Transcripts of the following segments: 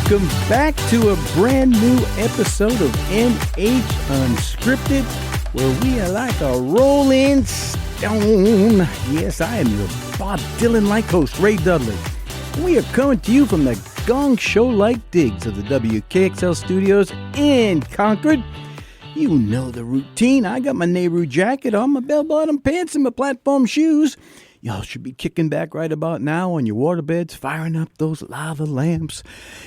welcome back to a brand new episode of NH Unscripted, where we are like a rolling stone. Yes, I am your Bob Dylan-like host, Ray Dudley. We are coming to you from the Gong Show-like digs of the WKXL studios in Concord. You know the routine. I got my Nehru jacket on, my bell-bottom pants, and my platform shoes. Y'all should be kicking back right about now on your waterbeds, firing up those lava lamps.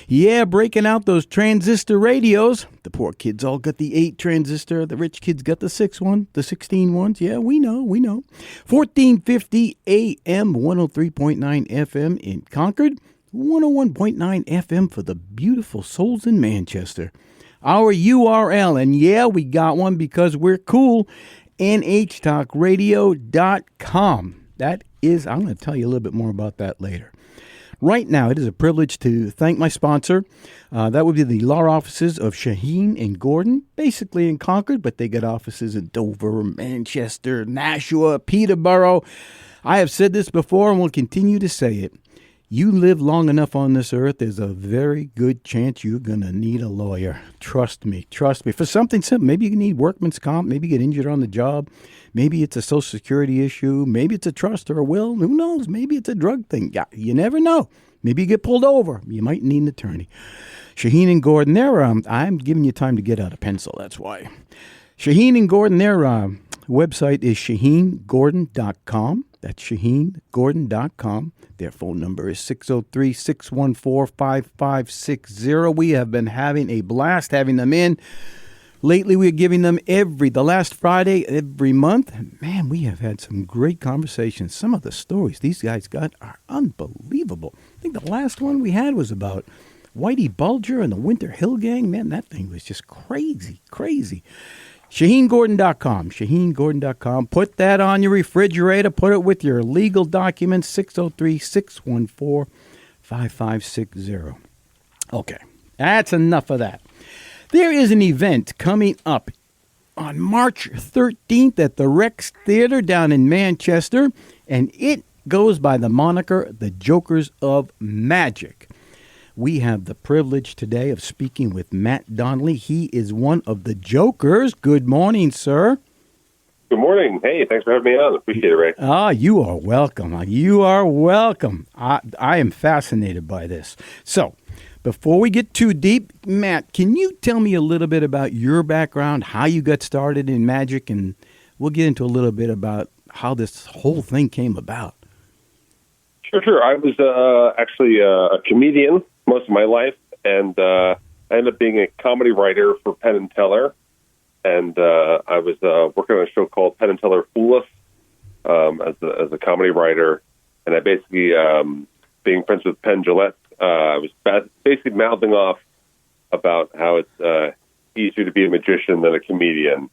Yeah, breaking out those transistor radios. The poor kids all got the 8 transistor. The rich kids got the 6 one, the 16 ones. Yeah, we know. 1450 AM, 103.9 FM in Concord, 101.9 FM for the beautiful souls in Manchester. Our URL, and yeah, we got one because we're cool, nhtalkradio.com. That is, I'm going to tell you a little bit more about that later. Right now, it is a privilege to thank my sponsor. That would be the law offices of Shaheen and Gordon, basically in Concord, but they got offices in Dover, Manchester, Nashua, Peterborough. I have said this before and will continue to say it. You live long enough on this earth, there's a very good chance you're going to need a lawyer. Trust me. For something simple, maybe you need workman's comp, maybe you get injured on the job, maybe it's a Social Security issue, maybe it's a trust or a will, who knows, maybe it's a drug thing. You never know. Maybe you get pulled over. You might need an attorney. Shaheen and Gordon, I'm giving you time to get out a pencil, that's why. Shaheen and Gordon, their website is shaheengordon.com. That's shaheengordon.com. Their phone number is 603-614-5560. We have been having a blast having them in. Lately, we're giving them the last Friday every month. Man, we have had some great conversations. Some of the stories these guys got are unbelievable. I think the last one we had was about Whitey Bulger and the Winter Hill Gang. Man, that thing was just crazy. ShaheenGordon.com. ShaheenGordon.com. Put that on your refrigerator. Put it with your legal documents. 603-614-5560. Okay, that's enough of that. There is an event coming up on March 13th at the Rex Theater down in Manchester, and it goes by the moniker The Jokers of Magic. We have the privilege today of speaking with Matt Donnelly. He is one of the Jokers. Good morning, sir. Good morning. Hey, thanks for having me on. Appreciate it, Ray. You are welcome. You are welcome. I am fascinated by this. So, before we get too deep, Matt, can you tell me a little bit about your background, how you got started in magic, and we'll get into a little bit about how this whole thing came about. Sure. I was actually a comedian most of my life, and I ended up being a comedy writer for Penn and Teller, and I was working on a show called Penn and Teller Fool Us as a comedy writer, and I basically, being friends with Penn Jillette, I was basically mouthing off about how it's easier to be a magician than a comedian,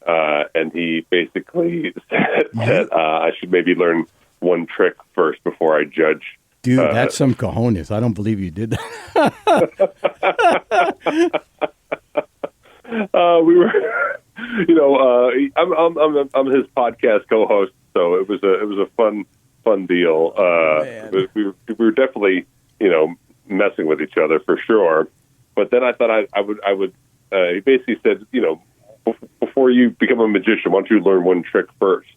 and he basically said that I should maybe learn one trick first before I judge. Dude, that's some cojones. I don't believe you did that. We were, I'm his podcast co-host, so it was a fun deal. We were definitely, messing with each other for sure. But then I thought I would. He basically said, before you become a magician, why don't you learn one trick first?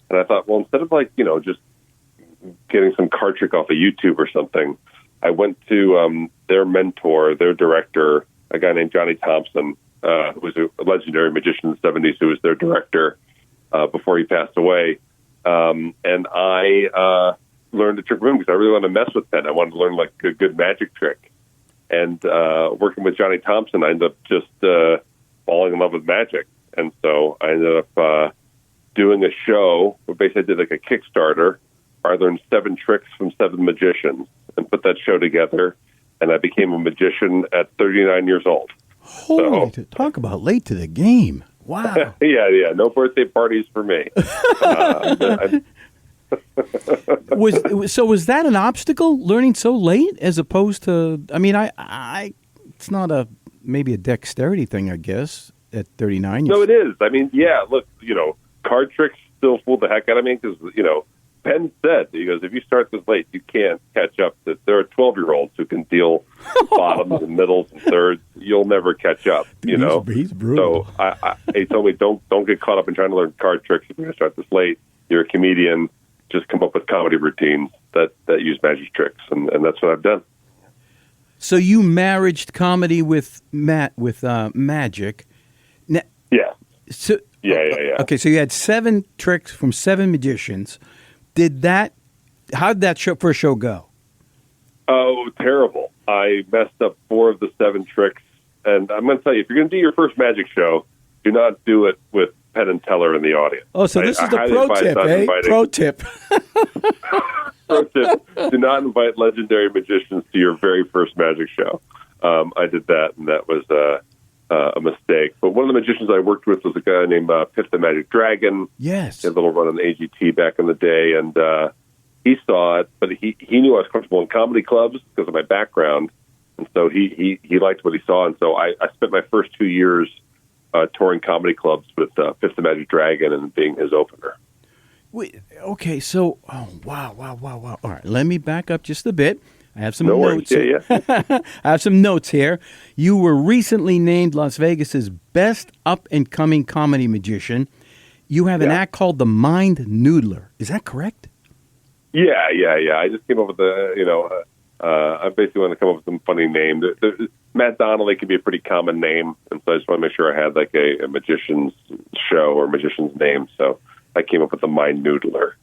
And I thought, well, instead of just getting some card trick off of YouTube or something, I went to their mentor, their director, a guy named Johnny Thompson, who was a legendary magician in the 70s, who was their director before he passed away. And I learned a trick from him because I really wanted to mess with Penn. I wanted to learn a good magic trick. And working with Johnny Thompson, I ended up just falling in love with magic. And so I ended up doing a show where basically I did a Kickstarter. I learned 7 tricks from 7 magicians and put that show together. And I became a magician at 39 years old. Talk about late to the game. Wow. Yeah. No birthday parties for me. Was that an obstacle, learning so late, as opposed to? I mean, it's not maybe a dexterity thing, I guess. At 39, no, it is. I mean, yeah. Look, card tricks still fool the heck out of me because Penn said, he goes, if you start this late, you can't catch up. There are 12-year-olds who can deal bottoms and middles and thirds, you'll never catch up. He's brutal. So he told me, don't get caught up in trying to learn card tricks if you're going to start this late. You're a comedian. Just come up with comedy routines that use magic tricks, and that's what I've done. So you married comedy with magic. Now, yeah. So Yeah. Okay, so you had 7 tricks from 7 magicians. How did that first show go? Oh, terrible. I messed up 4 of the 7 tricks. And I'm going to tell you, if you're going to do your first magic show, do not do it with Penn and Teller in the audience. Oh, so this is the pro tip, eh? Pro tip. Pro tip, do not invite legendary magicians to your very first magic show. I did that, and that was a mistake. But one of the magicians I worked with was a guy named Pip the Magic Dragon. Yes. He had a little run on AGT back in the day, and he saw it, but he knew I was comfortable in comedy clubs because of my background, and so he liked what he saw, and so I spent my first 2 years touring comedy clubs with Pip the Magic Dragon and being his opener. Wait, okay, so wow! All right, let me back up just a bit. I have some notes. Yeah. I have some notes here. You were recently named Las Vegas's best up-and-coming comedy magician. You have an act called the Mind Noodler. Is that correct? Yeah. I just came up with I basically want to come up with some funny name. Matt Donnelly can be a pretty common name, and so I just want to make sure I had like a magician's show or magician's name. So I came up with the Mind Noodler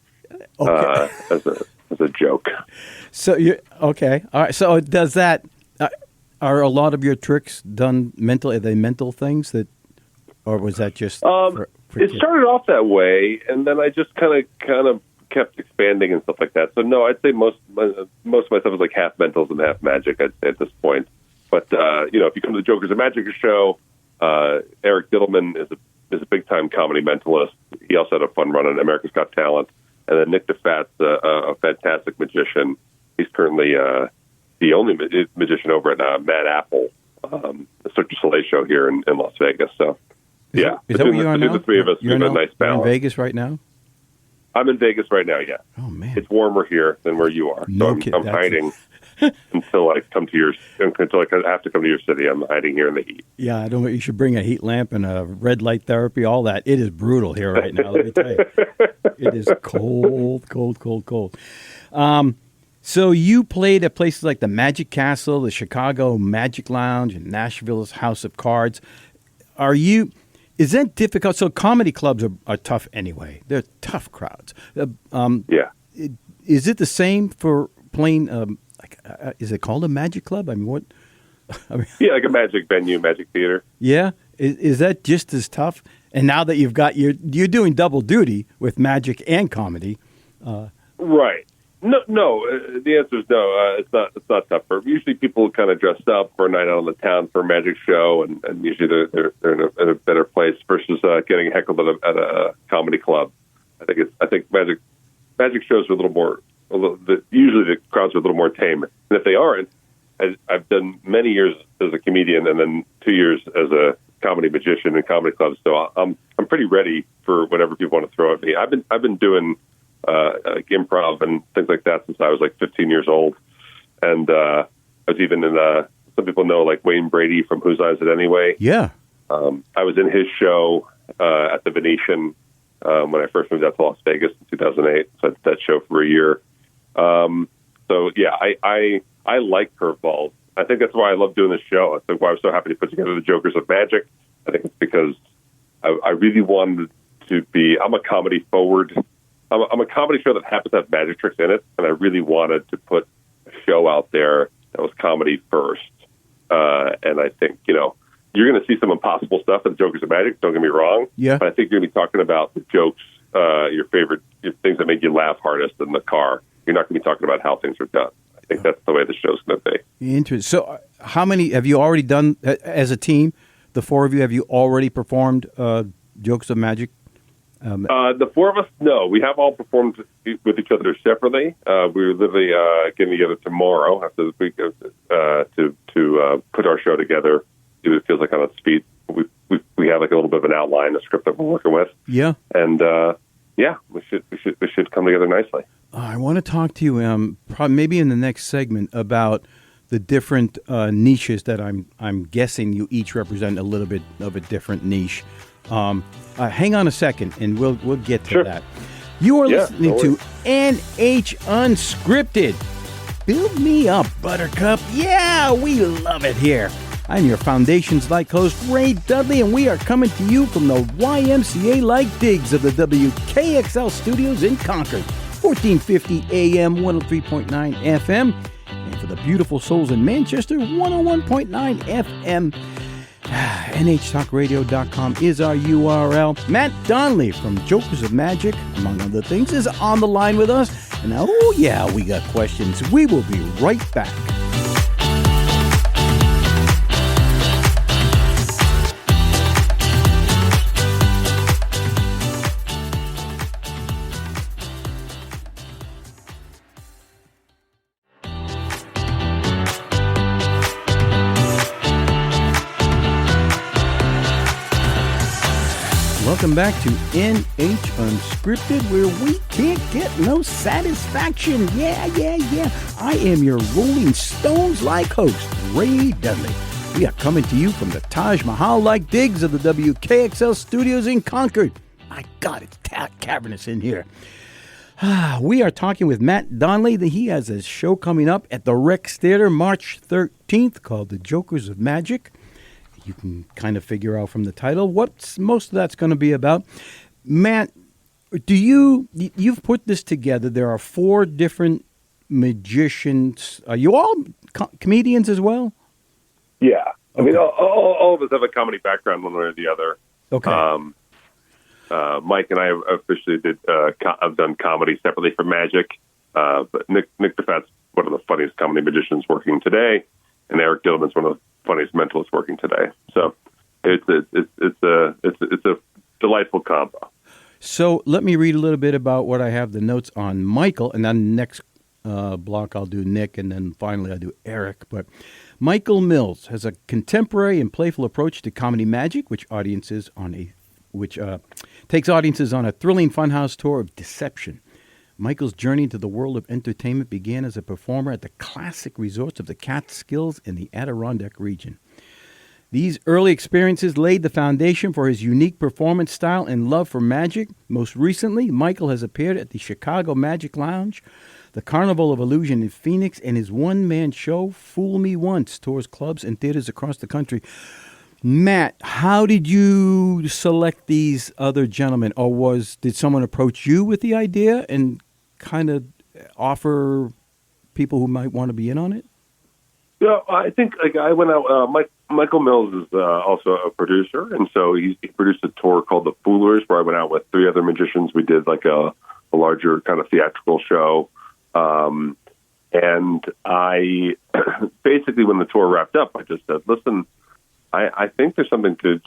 as a joke. So okay, all right. So does that? Are a lot of your tricks done mental? Are they mental things or was that just? It started off that way, and then I just kind of kept expanding and stuff like that. So no, I'd say most of my stuff is like half mentals and half magic. I'd say at this point. But if you come to the Jokers of Magic show, Eric Diddleman is a big time comedy mentalist. He also had a fun run on America's Got Talent. And then Nick DeFat's a fantastic magician. He's currently the only magician over at Mad Apple, the Cirque du Soleil show here in Las Vegas. So, is that where you are now? The three of us, we have a nice balance. You're in Vegas right now? I'm in Vegas right now, yeah. Oh, man. It's warmer here than where you are. No so I'm hiding until I have to come to your city. I'm hiding here in the heat. Yeah, I don't. You should bring a heat lamp and a red light therapy, all that. It is brutal here right now, let me tell you. It is cold. So you played at places like the Magic Castle, the Chicago Magic Lounge, and Nashville's House of Cards. Is that difficult? So comedy clubs are tough anyway. They're tough crowds. Yeah. Is it the same for playing, is it called a magic club? I mean, what? Yeah, like a magic venue, magic theater. Yeah. Is that just as tough? And now that you're doing double duty with magic and comedy. Right. No. The answer is no. It's not tough. Usually people kind of dress up for a night out on the town for a magic show, and usually they're in a better place versus getting heckled at a comedy club. I think magic shows are a little more. Usually the crowds are a little more tame, and if they aren't, I've done many years as a comedian and then 2 years as a comedy magician in comedy clubs. So I'm pretty ready for whatever people want to throw at me. I've been doing like improv and things like that since I was like 15 years old. And I was even in some people know like Wayne Brady from Whose Line Is It Anyway? Yeah. I was in his show at the Venetian when I first moved out to Las Vegas in 2008. So I did that show for a year. So yeah, I like curveballs. I think that's why I love doing this show. I think why I was so happy to put together the Jokers of Magic. I think it's because I really wanted to be. I'm a comedy forward. I'm a comedy show that happens to have magic tricks in it, and I really wanted to put a show out there that was comedy first. And I think you're going to see some impossible stuff in the Jokers of Magic. Don't get me wrong. Yeah. But I think you're going to be talking about the jokes, your favorite things that make you laugh hardest in the car. You're not going to be talking about how things are done. I think that's the way the show's going to be. Interesting. So how many have you already done as a team? The 4 of you, have you already performed Jokes of Magic? The 4 of us, no. We have all performed with each other separately. We're literally getting together tomorrow after the week to put our show together. It feels like on its feet. We have like a little bit of an outline, a script that we're working with. Yeah. And we should come together nicely. I want to talk to you, probably maybe in the next segment, about the different niches that I'm guessing you each represent a little bit of a different niche. Hang on a second, and we'll get to that. You are listening to NH Unscripted. Build me up, Buttercup. Yeah, we love it here. I'm your Foundations-like host, Ray Dudley, and we are coming to you from the YMCA-like digs of the WKXL studios in Concord, 1450 AM, 103.9 FM, and for the beautiful souls in Manchester, 101.9 FM. NHTalkRadio.com is our URL. Matt Donnelly from Jokers of Magic, among other things, is on the line with us. And oh yeah, we got questions. We will be right back. Welcome back to NH Unscripted, where we can't get no satisfaction. Yeah. I am your Rolling Stones-like host, Ray Dudley. We are coming to you from the Taj Mahal-like digs of the WKXL studios in Concord. My God, it's cavernous in here. We are talking with Matt Donnelly. He has a show coming up at the Rex Theater March 13th called The Jokers of Magic. You can kind of figure out from the title what most of that's going to be about. Matt, you've put this together. There are 4 different magicians. Are you all comedians as well? Yeah. I mean, all of us have a comedy background one way or the other. Okay. Mike and I officially have done comedy separately from magic. But Nick DeFat's one of the funniest comedy magicians working today, and Eric Dillman's one of the funniest mentalists working today. So it's a delightful combo. So let me read a little bit about what I have the notes on Michael, and then next block I'll do Nick, and then finally I'll do Eric. But Michael Mills has a contemporary and playful approach to comedy magic, which takes audiences on a thrilling funhouse tour of deception. Michael's journey into the world of entertainment began as a performer at the classic resorts of the Catskills in the Adirondack region. These early experiences laid the foundation for his unique performance style and love for magic. Most recently, Michael has appeared at the Chicago Magic Lounge, the Carnival of Illusion in Phoenix, and his one-man show, Fool Me Once, tours clubs and theaters across the country. Matt, how did you select these other gentlemen? Or did someone approach you with the idea and kind of offer people who might want to be in on it? Yeah, I think I went out. Michael Mills is also a producer, and so he produced a tour called The Foolers, where I went out with 3 other magicians. We did like a larger kind of theatrical show, and I basically, when the tour wrapped up, I just said, "Listen, I think there's something to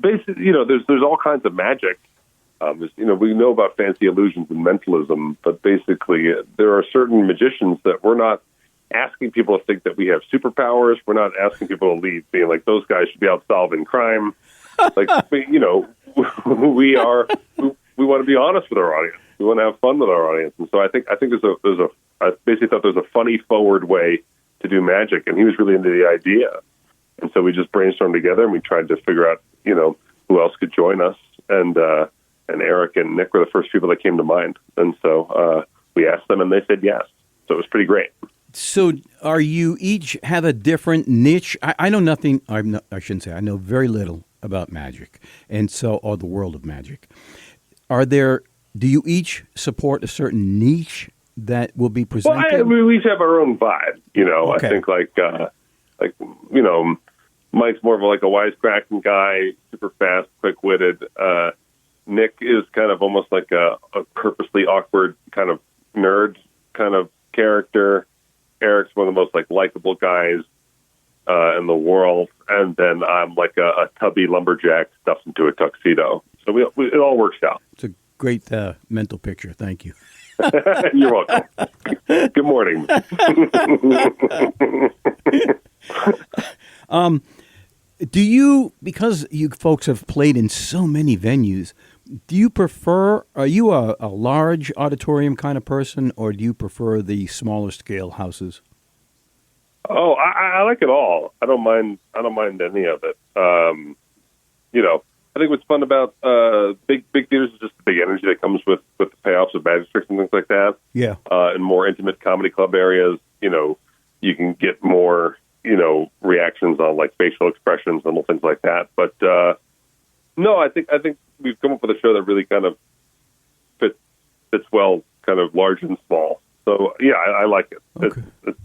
basically, there's all kinds of magic." We know about fancy illusions and mentalism, but basically there are certain magicians that we're not asking people to think that we have superpowers. We're not asking people to leave being like, those guys should be out solving crime. Like, we want to be honest with our audience. We want to have fun with our audience. And so I think I basically thought there's a funny, forward way to do magic, and he was really into the idea. And so we just brainstormed together, and we tried to figure out, who else could join us. And Eric and Nick were the first people that came to mind. And so we asked them, and they said yes. So it was pretty great. So are you each have a different niche? I know nothing. I shouldn't say. I know very little about magic, or the world of magic. Do you each support a certain niche that will be presented? Well, we each have our own vibe. Okay. I think Mike's more of a wisecracking guy, super fast, quick-witted. Nick is kind of almost like a purposely awkward kind of nerd kind of character. Eric's one of the most likable guys in the world, and then I'm like a tubby lumberjack stuffed into a tuxedo. So it all works out. It's a great mental picture. Thank you. You're welcome. Good morning. Do you, because you folks have played in so many venues, are you a large auditorium kind of person, or do you prefer the smaller scale houses? Oh, I like it all. I don't mind any of it. I think what's fun about big theaters is just the big energy that comes with the payoffs of magic tricks and things like that. Yeah. In more intimate comedy club areas, you can get more, reactions on like facial expressions and little things like that. But no, I think we've come up with a show that really kind of fits well, kind of large and small. So yeah, I like it. Okay. It's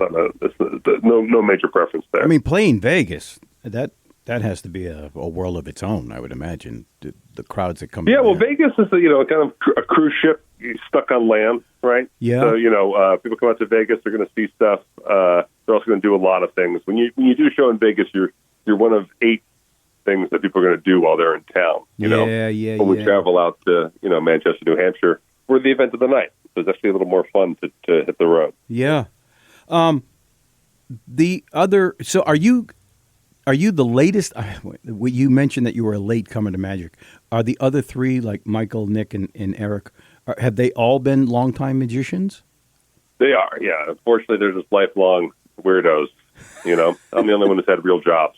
no major preference there. I mean, playing Vegas, that has to be a world of its own, I would imagine. The crowds that come. Yeah, well, Vegas is kind of a cruise ship stuck on land, right? Yeah. So people come out to Vegas, they're going to see stuff. They're also going to do a lot of things. When you do a show in Vegas, you're one of 8 things that people are going to do while they're in town. When we travel out to Manchester, New Hampshire, we're the event of the night. So it's actually a little more fun to hit the road. Yeah. So are you the latest? You mentioned that you were a late comer to magic. Are the other 3, like Michael, Nick, and Eric, have they all been longtime magicians? They are, yeah. Unfortunately, they're just lifelong weirdos. I'm the only one that's had real jobs.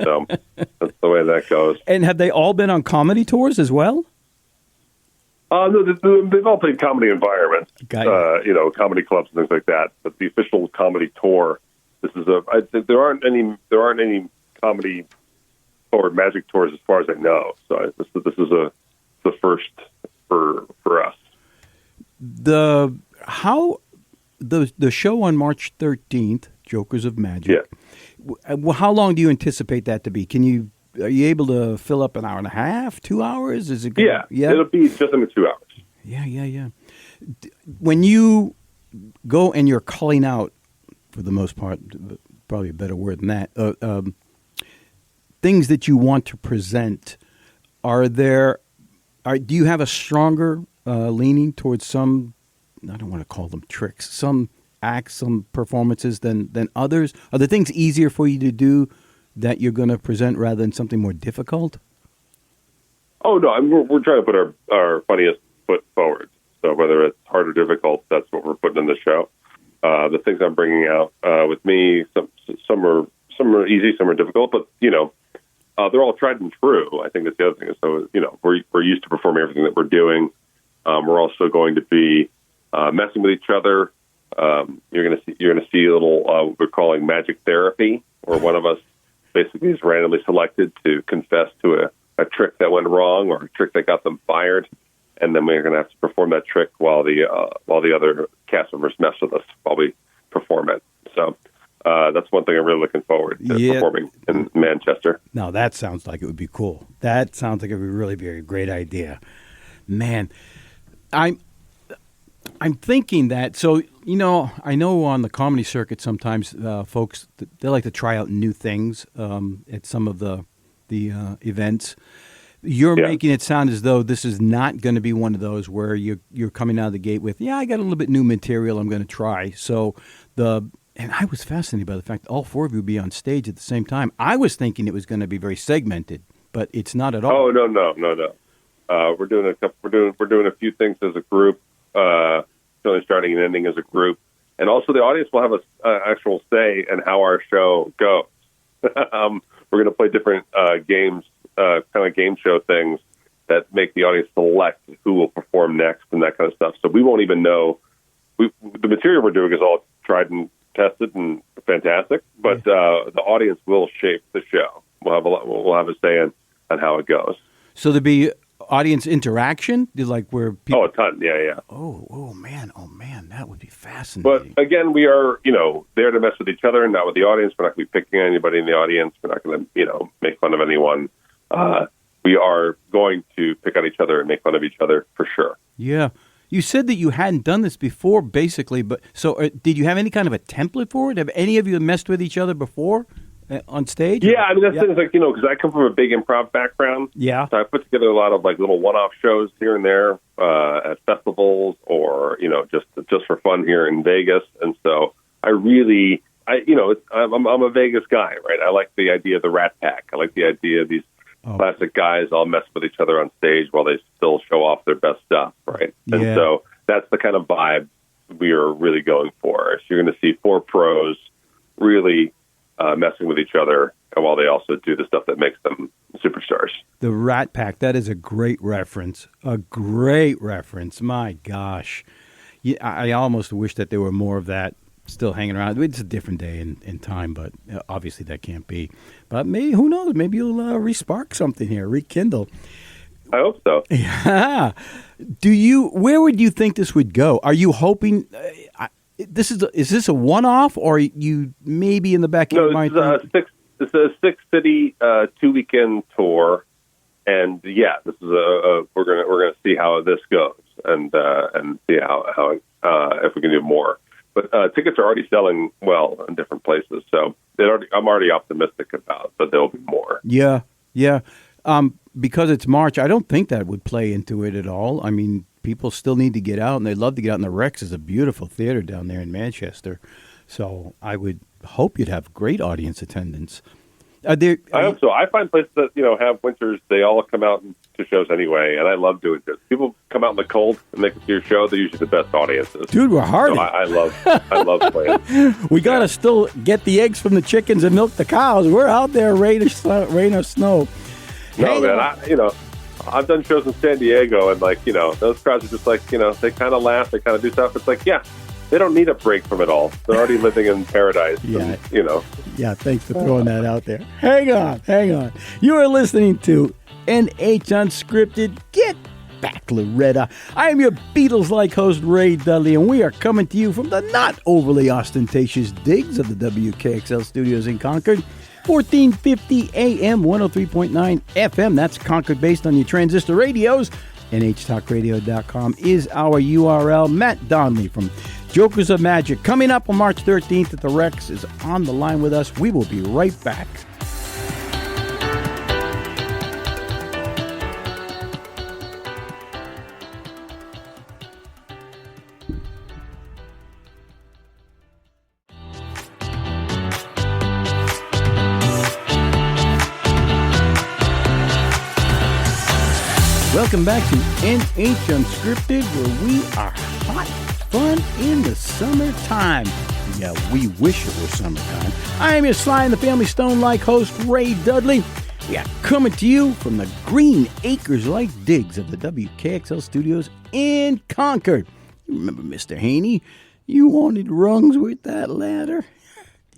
So that's the way that goes. And have they all been on comedy tours as well? No, they've all played comedy environments, comedy clubs and things like that. But the official comedy tour, there aren't any comedy or magic tours as far as I know. So this is the first for us. The show on March 13th, Jokers of Magic. Yeah. How long do you anticipate that to be? Are you able to fill up an hour and a half, 2 hours? Is it? Yeah, it'll be just under 2 hours. Yeah. When you go and you're culling out, for the most part, probably a better word than that, things that you want to present, do you have a stronger leaning towards some, I don't want to call them tricks, some acts, some performances than others? Are the things easier for you to do that you're going to present rather than something more difficult? Oh, no, we're trying to put our funniest foot forward. So whether it's hard or difficult, that's what we're putting in the show. The things I'm bringing out with me, some are easy, some are difficult, but, they're all tried and true. I think that's the other thing. So, we're used to performing everything that we're doing. We're also going to be messing with each other. You're going to see a little what we're calling magic therapy, where one of us basically is randomly selected to confess to a trick that went wrong or a trick that got them fired, and then we're going to have to perform that trick while the other cast members mess with us while we perform it. So that's one thing I'm really looking forward to performing in Manchester. Now that sounds like it would be cool. That sounds like it would really be a great idea, man. I'm thinking that. So I know on the comedy circuit sometimes folks they like to try out new things at some of the events. You're making it sound as though this is not going to be one of those where you're coming out of the gate with, I got a little bit new material I'm going to try. And I was fascinated by the fact that all 4 of you would be on stage at the same time. I was thinking it was going to be very segmented, but it's not at all. Oh, no. We're doing a few things as a group, starting and ending as a group. And also the audience will have an actual say in how our show goes. We're going to play different games, kind of game show things that make the audience select who will perform next and that kind of stuff. So we won't even know. The material we're doing is all tried and tested and fantastic, but the audience will shape the show. We'll have a say in on how it goes. So there'll be audience interaction, like where people... Oh, a ton, yeah. Oh man, that would be fascinating. But again, we are, there to mess with each other and not with the audience. We're not going to be picking anybody in the audience. We're not going to, make fun of anyone. We are going to pick on each other and make fun of each other for sure. Yeah. You said that you hadn't done this before, basically, but so did you have any kind of a template for it? Have any of you messed with each other before on stage? Yeah, I mean, that's things like, because I come from a big improv background. Yeah. So I put together a lot of like little one-off shows here and there at festivals or, just for fun here in Vegas. And so I'm a Vegas guy, right? I like the idea of the Rat Pack. I like the idea of these classic guys all mess with each other on stage while they still show off their best stuff, right? Yeah. And so that's the kind of vibe we are really going for. So you're going to see 4 pros really messing with each other, and while they also do the stuff that makes them superstars. The Rat Pack, that is a great reference. A great reference. My gosh. Yeah, I almost wish that there were more of that still hanging around. It's a different day in time, but obviously that can't be. But maybe, who knows, maybe you'll respark something here, rekindle. I hope so. Yeah. Where would you think this would go? Are you hoping, is this a one-off, or you maybe in the back of your mind? No, this is a six-city, 2-weekend tour. And yeah, this is we're gonna see how this goes, and see how if we can do more. But tickets are already selling well in different places, so I'm already optimistic about that there will be more. Yeah. Because it's March, I don't think that would play into it at all. I mean, people still need to get out, and they love to get out. And the Rex is a beautiful theater down there in Manchester, so I would hope you'd have great audience attendance. I hope so. I find places that have winters, they all come out to shows anyway, and I love doing this. People come out in the cold and they can see your show. They're usually the best audiences. Dude, we're hardy. So I love playing. We gotta still get the eggs from the chickens and milk the cows. We're out there, rain or snow. No, man. I've done shows in San Diego, and those crowds are just they kind of laugh, they kind of do stuff. It's they don't need a break from it all. They're already living in paradise. Yeah. And, Yeah, thanks for throwing that out there. Hang on. You are listening to NH Unscripted. Get back, Loretta. I am your Beatles-like host, Ray Dudley, and we are coming to you from the not overly ostentatious digs of the WKXL studios in Concord. 1450 AM, 103.9 FM. That's Concord based on your transistor radios. NHTalkRadio.com is our URL. Matt Donnelly from Jokers of Magic coming up on March 13th at the Rex is on the line with us. We will be right back. Welcome back to NH Unscripted, where we are hot fun in the summertime. Yeah, we wish it were summertime. I am your Sly and the Family Stone-like host, Ray Dudley. We are coming to you from the Green Acres-like digs of the WKXL studios in Concord. You remember Mr. Haney? You wanted rungs with that ladder?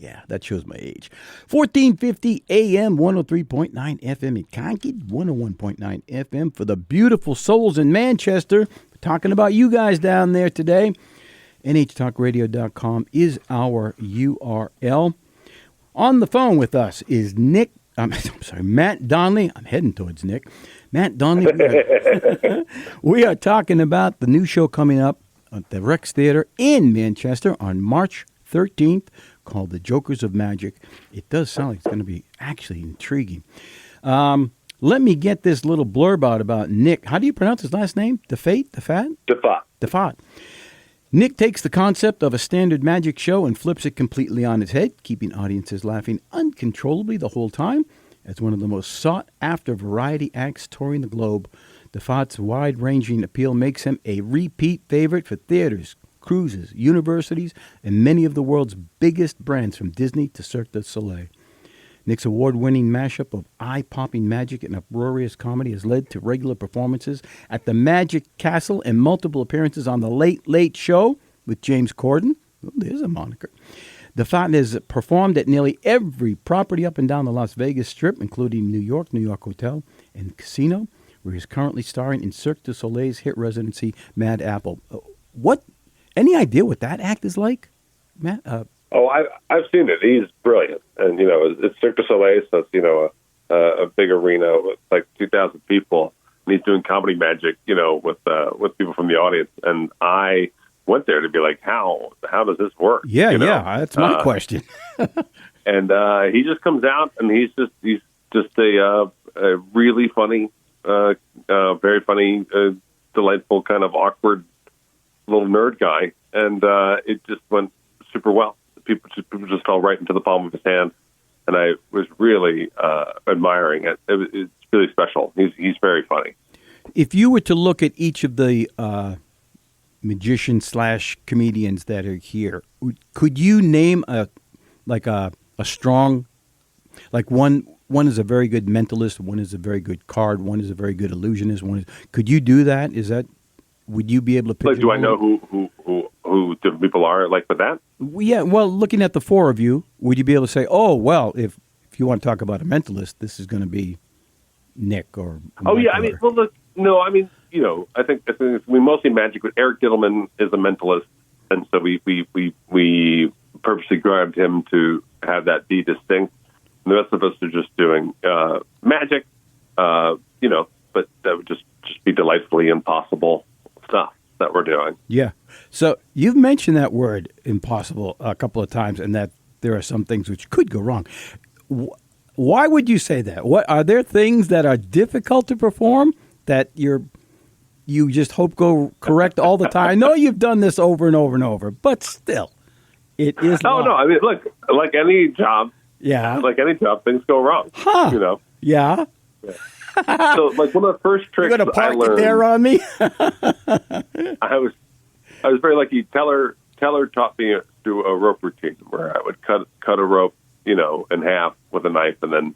Yeah, that shows my age. 1450 AM, 103.9 FM in Concord, 101.9 FM for the beautiful souls in Manchester. We're talking about you guys down there today. NHTalkRadio.com is our URL. On the phone with us is Matt Donnelly. I'm heading towards Nick. Matt Donnelly. We are talking about the new show coming up at the Rex Theater in Manchester on March 13th. Called The Jokers of Magic. It does sound like it's going to be actually intriguing. Let me get this little blurb out about Nick. How do you pronounce his last name? DeFat? Nick takes the concept of a standard magic show and flips it completely on its head, keeping audiences laughing uncontrollably the whole time. As one of the most sought-after variety acts touring the globe, DeFat's wide-ranging appeal makes him a repeat favorite for theaters, cruises, universities, and many of the world's biggest brands from Disney to Cirque du Soleil. Nick's award-winning mashup of eye-popping magic and uproarious comedy has led to regular performances at the Magic Castle and multiple appearances on The Late Late Show with James Corden. Oh, there's a moniker. DeFat has performed at nearly every property up and down the Las Vegas Strip, including New York Hotel and Casino, where he's currently starring in Cirque du Soleil's hit residency, Mad Apple. Any idea what that act is like, Matt? I've seen it. He's brilliant, and it's Cirque du Soleil, so it's a big arena with like 2,000 people, and he's doing comedy magic, with people from the audience. And I went there to be like, how does this work? Yeah, that's my question. And he just comes out, and he's just a really funny, very funny, delightful, kind of awkward little nerd guy, and it just went super well. People just fell right into the palm of his hand, and I was really admiring it. It's really special. He's very funny. If you were to look at each of the magicians / comedians that are here, could you name like a strong, like one is a very good mentalist, one is a very good card, one is a very good illusionist. Could you do that? Would you be able to pick? Like, do I know who different people are like for that? Yeah. Well, looking at the four of you, would you be able to say, oh, well, if you want to talk about a mentalist, this is going to be Nick or Michael? Yeah. I mean, well, look, no. I mean, I think we mostly magic. But Eric Dittelman is a mentalist, and so we purposely grabbed him to have that be distinct. And the rest of us are just doing magic, but that would just be delightfully impossible stuff that we're doing. Yeah. So you've mentioned that word impossible a couple of times, and that there are some things which could go wrong. Why would you say that? What are there things that are difficult to perform that you just hope go correct all the time? I know you've done this over and over and over, but still, it is. Oh, no. I mean, look, like any job. Yeah. Like any job, things go wrong. Huh. Yeah. So, like, one of the first tricks You're gonna park I learned, it there on me? I was very lucky. Teller taught me to do a rope routine where I would cut a rope, in half with a knife, and then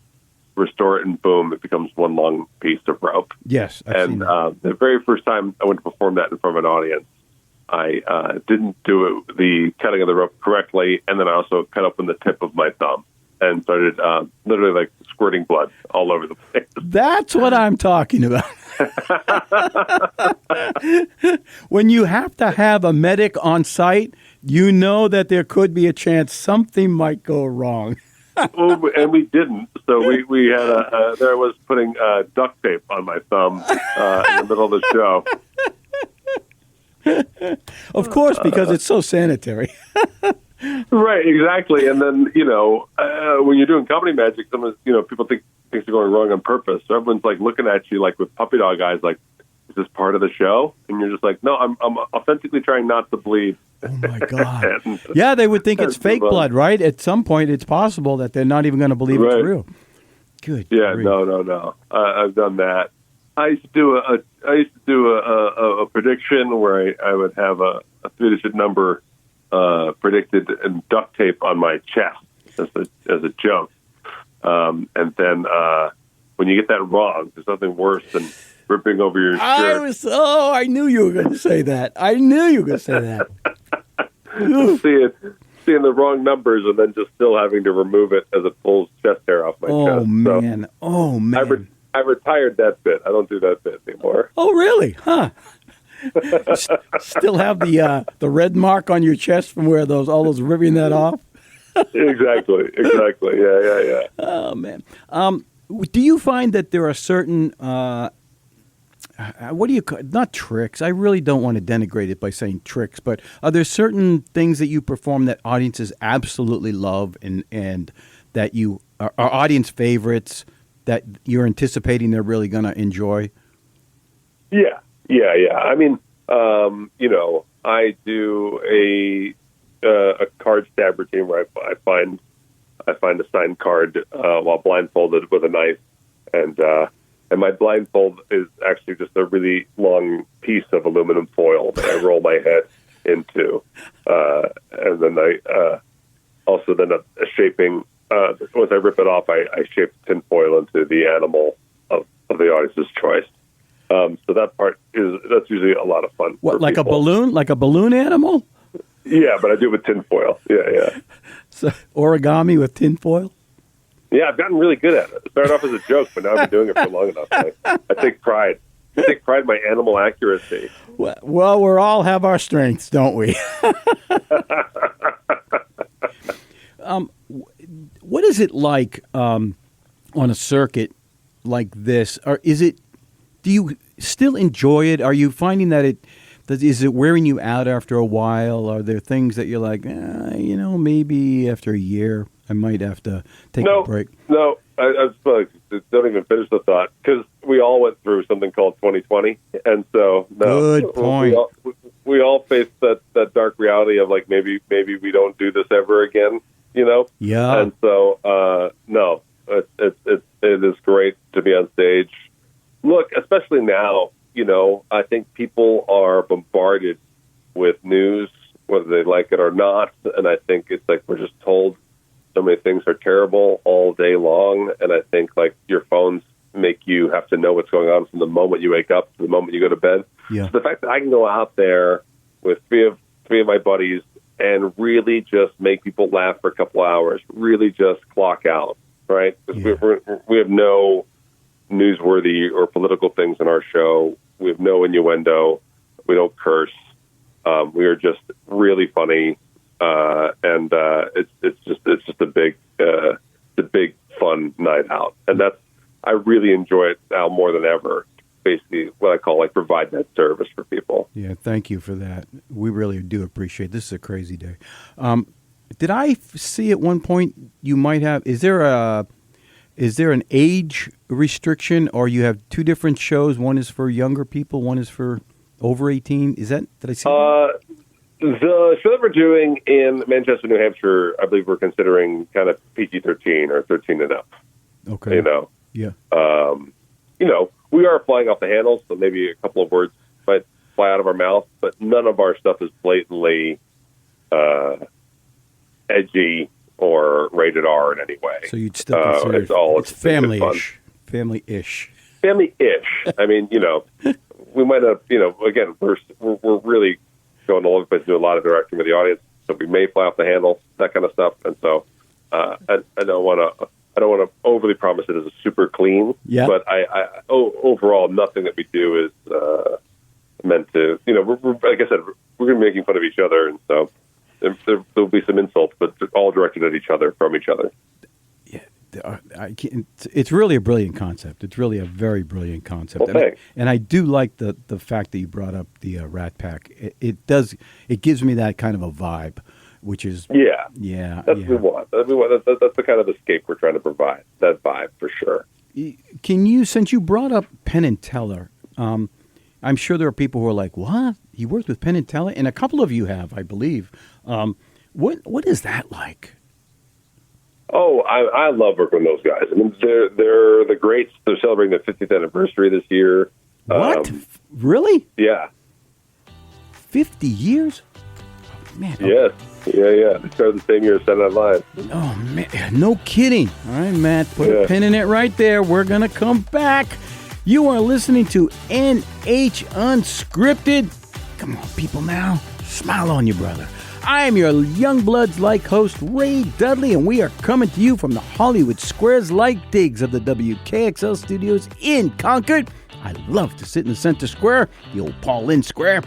restore it, and boom, it becomes one long piece of rope. Yes, I've seen that. The very first time I went to perform that in front of an audience, I didn't do the cutting of the rope correctly, and then I also cut open the tip of my thumb and started literally like squirting blood all over the place. That's what I'm talking about. When you have to have a medic on site, you know that there could be a chance something might go wrong. And we didn't. So we had there I was putting duct tape on my thumb in the middle of the show. Of course, because it's so sanitary. Right, exactly. And then, when you're doing comedy magic, sometimes, people think things are going wrong on purpose. So everyone's like looking at you like with puppy dog eyes, like, is this part of the show? And you're just like, no, I'm authentically trying not to bleed. Oh my God. Yeah, they would think it's fake blood, right? At some point, it's possible that they're not even going to believe it's real. Good. Yeah, grief. No. I've done that. I used to do a prediction where I would have a 3-digit number predicted and duct tape on my chest as a joke. And then when you get that wrong, there's nothing worse than ripping over your shirt. I knew you were going to say that. Seeing the wrong numbers and then just still having to remove it as it pulls chest hair off my chest. Man. So oh, man. I retired that bit. I don't do that bit anymore. Oh, really? Huh. Still have the red mark on your chest from where all those ripping that off? Exactly. Yeah. Oh, man. Do you find that there are certain, what do you call, not tricks, I really don't want to denigrate it by saying tricks, but are there certain things that you perform that audiences absolutely love and that you are audience favorites that you're anticipating they're really going to enjoy? Yeah. I mean, I do a card stab routine where I find a signed card while blindfolded with a knife, and my blindfold is actually just a really long piece of aluminum foil that I roll my head into, and then I also then a shaping. Once I rip it off, I shape tinfoil into the animal of the audience's choice. So that part that's usually a lot of fun. What, like people. A balloon? Like a balloon animal? Yeah, but I do it with tinfoil. Yeah. So origami with tinfoil? Yeah, I've gotten really good at it. It started off as a joke, but now I've been doing it for long enough. I take pride. I take pride in my animal accuracy. Well, we all have our strengths, don't we? What is it like on a circuit like this? Or do you still enjoy it? Are you finding that is it wearing you out after a while? Are there things that you're like, maybe after a year I might have to take a break? No, I don't even finish the thought, because we all went through something called 2020, and so good point. We all face that dark reality of like maybe we don't do this ever again. Yeah. And so, no, it is great to be on stage. Look, especially now, I think people are bombarded with news, whether they like it or not. And I think it's like we're just told so many things are terrible all day long, and I think like your phones make you have to know what's going on from the moment you wake up to the moment you go to bed. Yeah. So the fact that I can go out there with three of my buddies and really just make people laugh for a couple hours, really just clock out, right? Yeah. We have no newsworthy or political things in our show. We have no innuendo. We don't curse. We are just really funny, and it's just a big fun night out, and I really enjoy it now more than ever. Basically, what I call like provide that service for people. Yeah, thank you for that. We really do appreciate it. This is a crazy day. Did I see at one point you might have? Is there an age restriction, or you have two different shows? One is for younger people, one is for over 18. Is that? Did I see that? The show that we're doing in Manchester, New Hampshire, I believe we're considering kind of PG-13 or 13 and up. Okay. You know. Yeah. We are flying off the handles, so maybe a couple of words might fly out of our mouth, but none of our stuff is blatantly edgy or rated R in any way. So you'd still consider it's family-ish. Family-ish. Family-ish. I mean, we might have, again, we're really going all over the place to do a lot of directing with the audience, so we may fly off the handle, that kind of stuff. And so I don't want to overly promise it as a super clean, but overall, nothing that we do is meant to, we're, like I said, we're going to be making fun of each other, and so there'll be some insults, but all directed at each other, from each other. Yeah, it's really a brilliant concept. It's really a very brilliant concept. Well, and I do like the fact that you brought up the Rat Pack. It gives me that kind of a vibe. Which is that's what we want. That's the kind of escape we're trying to provide. That vibe for sure. Can you, since you brought up Penn and Teller, I'm sure there are people who are like, "What? You worked with Penn and Teller?" And a couple of you have, I believe. What is that like? Oh, I love working with those guys. I mean, they're the greats. They're celebrating their 50th anniversary this year. What? Really? Yeah. 50 years? Man. Yes. Yeah. They started the same year as Saturday Night Live. Oh, man. No kidding. All right, Matt, put a pin in it right there. We're going to come back. You are listening to NH Unscripted. Come on, people now. Smile on you, brother. I am your young bloods like host, Ray Dudley, and we are coming to you from the Hollywood Squares like digs of the WKXL studios in Concord. I love to sit in the center square, the old Paul Lynn Square.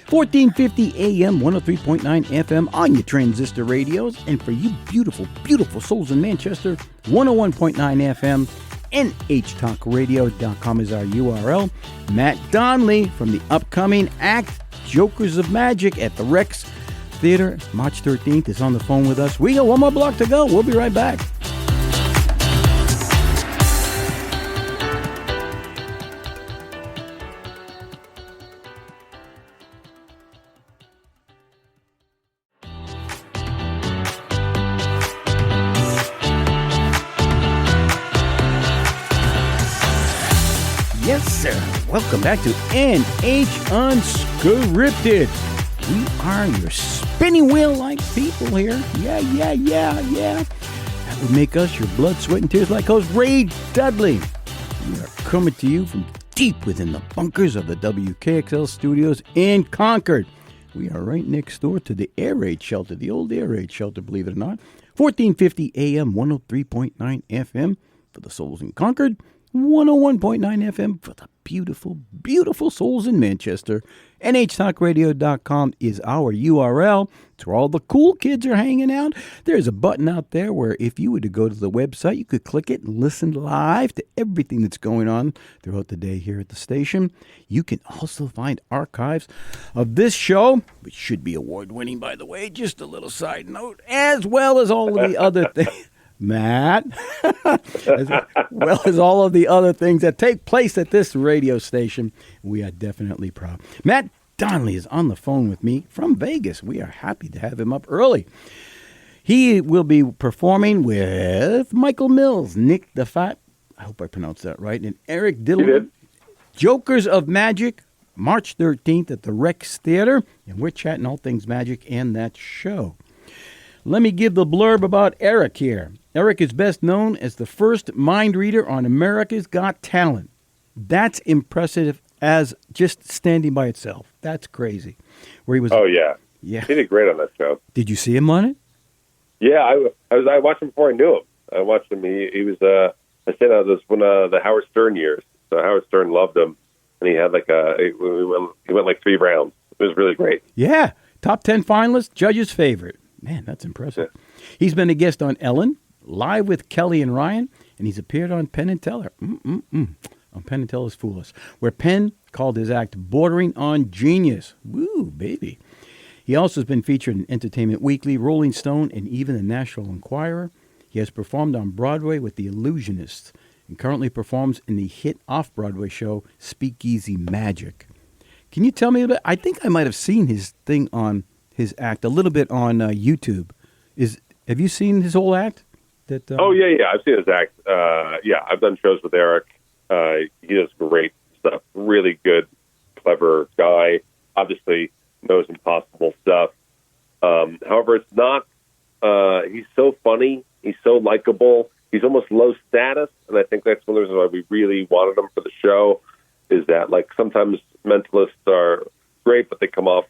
1450 AM, 103.9 FM on your transistor radios. And for you beautiful, beautiful souls in Manchester, 101.9 FM. NHTalkRadio.com is our URL. Matt Donnelly from the upcoming act Jokers of Magic at the Rex Theater, March 13th, is on the phone with us. We got one more block to go. We'll be right back. Yes, sir. Welcome back to NH Unscripted. We are your spinning wheel-like people here. Yeah. That would make us your blood, sweat, and tears like host Ray Dudley. We are coming to you from deep within the bunkers of the WKXL studios in Concord. We are right next door to the air raid shelter, the old air raid shelter, believe it or not. 1450 AM, 103.9 FM for the souls in Concord. 101.9 FM for the beautiful, beautiful souls in Manchester. NHTalkRadio.com is our URL. It's where all the cool kids are hanging out. There's a button out there where if you were to go to the website, you could click it and listen live to everything that's going on throughout the day here at the station. You can also find archives of this show, which should be award-winning, by the way, just a little side note, as well as all of the other things. Matt, as well as all of the other things that take place at this radio station. We are definitely proud. Matt Donnelly is on the phone with me from Vegas. We are happy to have him up early. He will be performing with Michael Mills, Nick the Fat, I hope I pronounced that right, and Eric Diddleman. Jokers of Magic, March 13th at the Rex Theater, and we're chatting all things magic and that show. Let me give the blurb about Eric here. Eric is best known as the first mind reader on America's Got Talent. That's impressive as just standing by itself. That's crazy. Where he was. Oh, yeah. Yeah. He did great on that show. Did you see him on it? Yeah, I watched him before I knew him. I watched him. He was I said this when the Howard Stern years. So Howard Stern loved him, and he had he went like 3 rounds. It was really great. Yeah, top 10 finalist, judge's favorite. Man, that's impressive. Yeah. He's been a guest on Ellen, Live with Kelly and Ryan, and he's appeared on Penn and Teller. On Penn and Teller's Fool Us, where Penn called his act bordering on genius. Woo, baby. He also has been featured in Entertainment Weekly, Rolling Stone, and even the National Enquirer. He has performed on Broadway with The Illusionists and currently performs in the hit off-Broadway show Speakeasy Magic. Can you tell me a bit? I think I might have seen his thing on his act a little bit on YouTube. Have you seen his whole act? Oh, yeah. I've seen his act. Yeah, I've done shows with Eric. He does great stuff. Really good, clever guy. Obviously knows impossible stuff. However, it's not. He's so funny. He's so likable. He's almost low status, and I think that's one of the reasons why we really wanted him for the show. Is that like sometimes mentalists are great, but they come off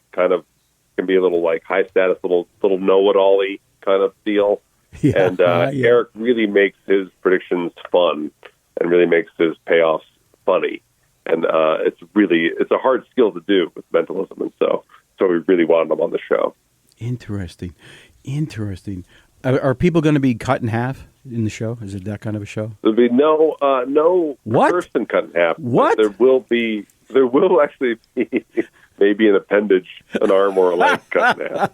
can be a little like high status, little know-it-all-y kind of deal. Yeah, and Eric really makes his predictions fun and really makes his payoffs funny. And it's a hard skill to do with mentalism, and so we really wanted him on the show. Interesting. Are people going to be cut in half in the show? Is it that kind of a show? There'll be no what? person cut in half. What? There will actually be maybe an appendage, an arm or a leg cut in half.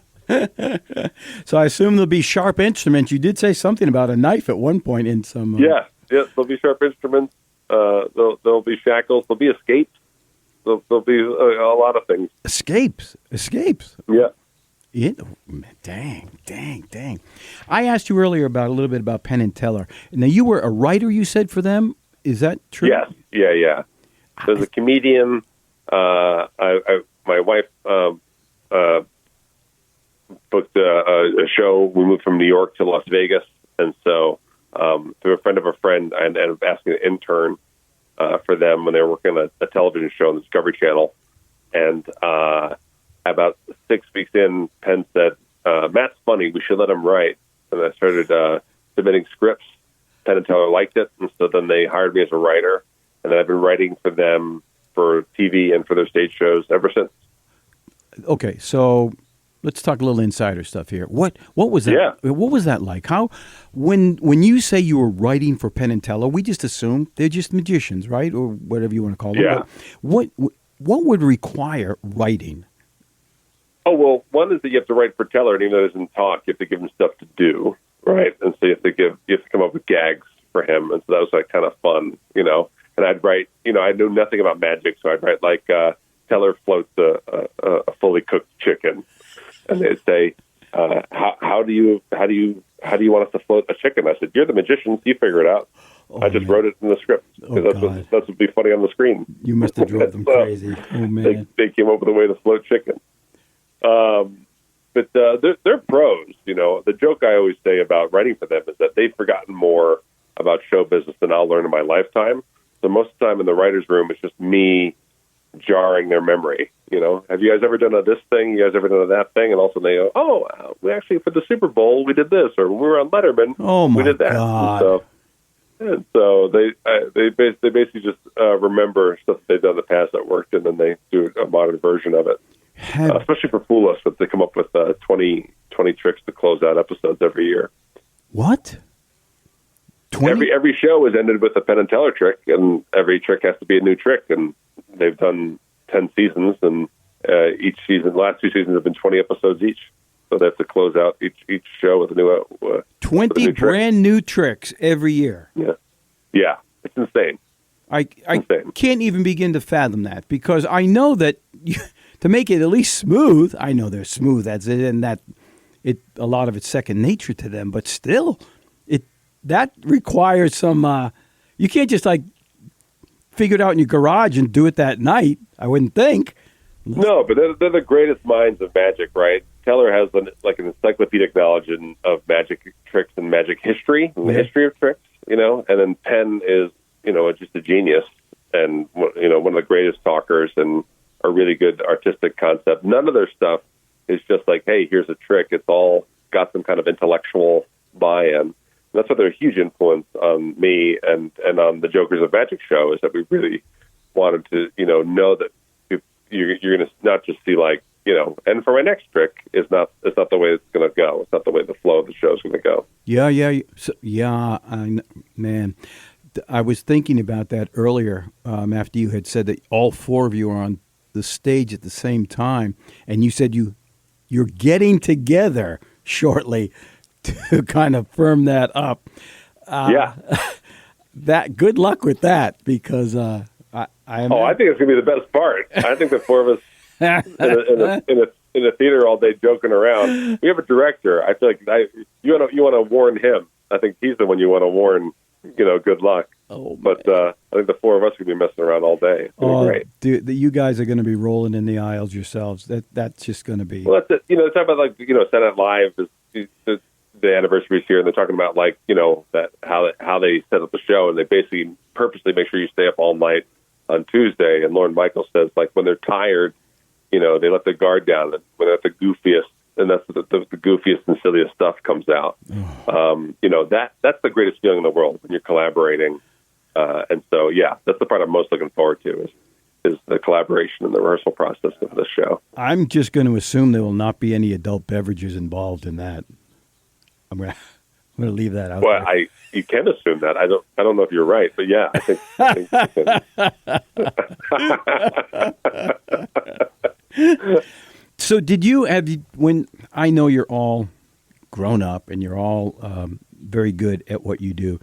So I assume there'll be sharp instruments. You did say something about a knife at one point in some. Yeah, there'll be sharp instruments. There'll be shackles. There'll be escapes. There'll be a lot of things. Escapes. Yeah. Dang. I asked you earlier a little bit about Penn and Teller. Now, you were a writer, you said, for them. Is that true? Yes. Yeah. There's a comedian. My wife booked a show. We moved from New York to Las Vegas. And so through a friend of a friend, I ended up asking an intern for them when they were working on a television show on the Discovery Channel. And about 6 weeks in, Penn said, Matt's funny, we should let him write. And I started submitting scripts. Penn and Teller liked it, and so then they hired me as a writer. And then I've been writing for them for TV and for their stage shows ever since. Okay, so let's talk a little insider stuff here. What was that? Yeah. What was that like? How when you say you were writing for Penn and Teller, we just assume they're just magicians, right, or whatever you want to call them. Yeah. But what would require writing? Oh, well, one is that you have to write for Teller, and even though he doesn't talk, you have to give him stuff to do, right? And so you have to come up with gags for him, and so that was like kind of fun, And I'd write, I knew nothing about magic, so I'd write like Teller floats a fully cooked chicken, and they'd say, how do you want us to float a chicken? I said, you're the magician, so you figure it out. Oh, I just wrote it in the script because that's what'd be funny on the screen. You must have drove them crazy. Oh man, they came up with a way to float chicken. But they're pros. The joke I always say about writing for them is that they've forgotten more about show business than I'll learn in my lifetime. So most of the time in the writer's room, it's just me jarring their memory. Have you guys ever done this thing? You guys ever done that thing? And also they go, oh, we actually, for the Super Bowl, we did this. Or when we were on Letterman, we did that. God. And so they basically just remember stuff that they've done in the past that worked, and then they do a modern version of it. Especially for Fool Us, but they come up with 20 tricks to close out episodes every year. What? 20? Every show is ended with a Penn and Teller trick, and every trick has to be a new trick. And they've done 10 seasons, and each season, last 2 seasons have been 20 episodes each. So they have to close out each show with a new 20 brand new tricks every year. Yeah, it's insane. I can't even begin to fathom that, because I know that to make it at least smooth, I know they're smooth, that's it, and that a lot of it's second nature to them, but still, that requires some. You can't just figure it out in your garage and do it that night. I wouldn't think. No, but they're the greatest minds of magic, right? Teller has an encyclopedic knowledge of magic tricks and magic history, and the history of tricks, and then Penn is, just a genius and, one of the greatest talkers and a really good artistic concept. None of their stuff is just like, hey, here's a trick. It's all got some kind of intellectual buy-in. That's why they're a huge influence on me and on the Jokers of Magic show, is that we really wanted to, know that you're going to not just see and for my next trick, it's not the way it's going to go. It's not the way the flow of the show is going to go. Yeah. Man, I was thinking about that earlier after you had said that all four of you are on the stage at the same time, and you said you're getting together shortly to kind of firm that up. That good luck with that, because I think it's going to be the best part. I think the four of us in a theater all day joking around. We have a director. I feel like you want to warn him. I think he's the one you want to warn. Good luck. But I think the four of us are going to be messing around all day. It's going to be great. Dude, you guys are going to be rolling in the aisles yourselves. That's just going to be. Well, that's it. Talk about Saturday Night Live is the anniversary's here, and they're talking about that how they set up the show, and they basically purposely make sure you stay up all night on Tuesday. And Lorne Michaels says when they're tired, they let their guard down, and when they're at the goofiest, and that's the goofiest and silliest stuff comes out. That's the greatest feeling in the world when you're collaborating. And so, that's the part I'm most looking forward to is the collaboration and the rehearsal process of the show. I'm just going to assume there will not be any adult beverages involved in that. I'm going to leave that out. Well, you can assume that. I don't know if you're right, but yeah, I think. So when I know you're all grown up and you're all very good at what you do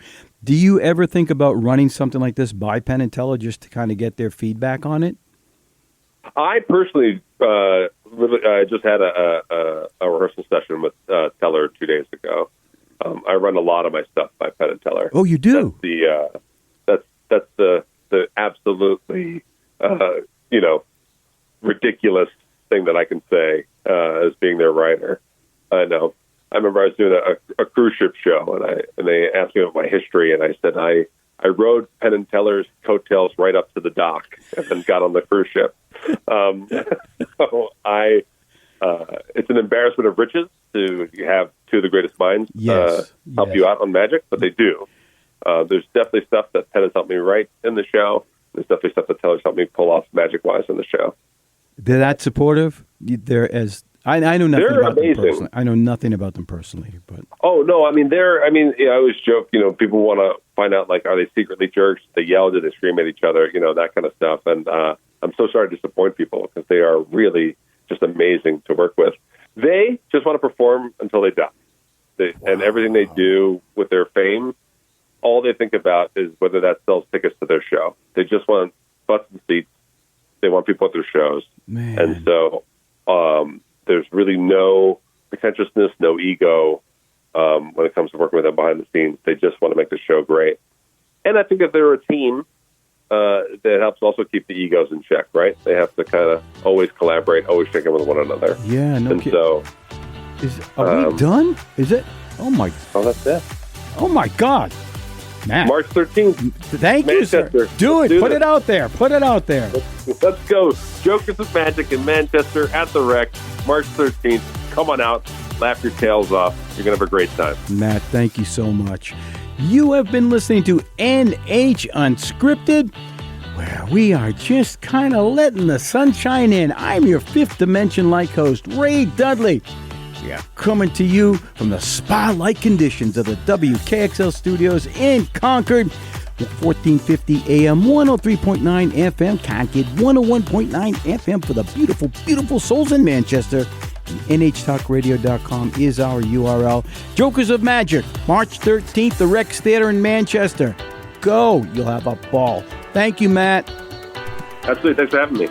you ever think about running something like this by Penn and Teller just to kind of get their feedback on it? I personally just had a rehearsal session with Teller 2 days ago. I run a lot of my stuff by Penn and Teller. Oh, you do? That's the absolutely ridiculous thing that I can say as being their writer. I know. I remember I was doing a cruise ship show, and they asked me about my history, and I said I rode Penn and Teller's coattails right up to the dock, and then got on the cruise ship. So it's an embarrassment of riches to have two of the greatest minds help you out on magic, but they do. There's definitely stuff that Penn has helped me write in the show. There's definitely stuff that Teller's helped me pull off magic-wise in the show. They're that supportive? I know nothing they're about amazing. them personally. I know nothing about them personally, but I always joke. People want to find out are they secretly jerks? They yell, do they scream at each other? That kind of stuff. And I'm so sorry to disappoint people because they are really just amazing to work with. They just want to perform until they die, and everything they do with their fame, all they think about is whether that sells tickets to their show. They just want butts and seats. They want people at their shows, and so. There's really no pretentiousness, no ego when it comes to working with them behind the scenes. They just want to make the show great. And I think if they're a team, that helps also keep the egos in check, right? They have to kind of always collaborate, always check in with one another. Yeah, no kidding. So, are we done? Is it? Oh, that's it. Oh, my God. Matt. March 13th. Thank you, sir. Do it. Put it out there. Let's go. Jokers of Magic in Manchester at the Rec, March 13th. Come on out. Laugh your tails off. You're going to have a great time. Matt, thank you so much. You have been listening to NH Unscripted, where we are just kind of letting the sunshine in. I'm your Fifth Dimension-like host, Ray Dudley. We are coming to you from the spa-like conditions of the WKXL studios in Concord, 1450 AM, 103.9 FM, Concord, 101.9 FM for the beautiful, beautiful souls in Manchester. And NHTalkRadio.com is our URL. Jokers of Magic, March 13th, the Rex Theater in Manchester. Go. You'll have a ball. Thank you, Matt. Absolutely. Thanks for having me.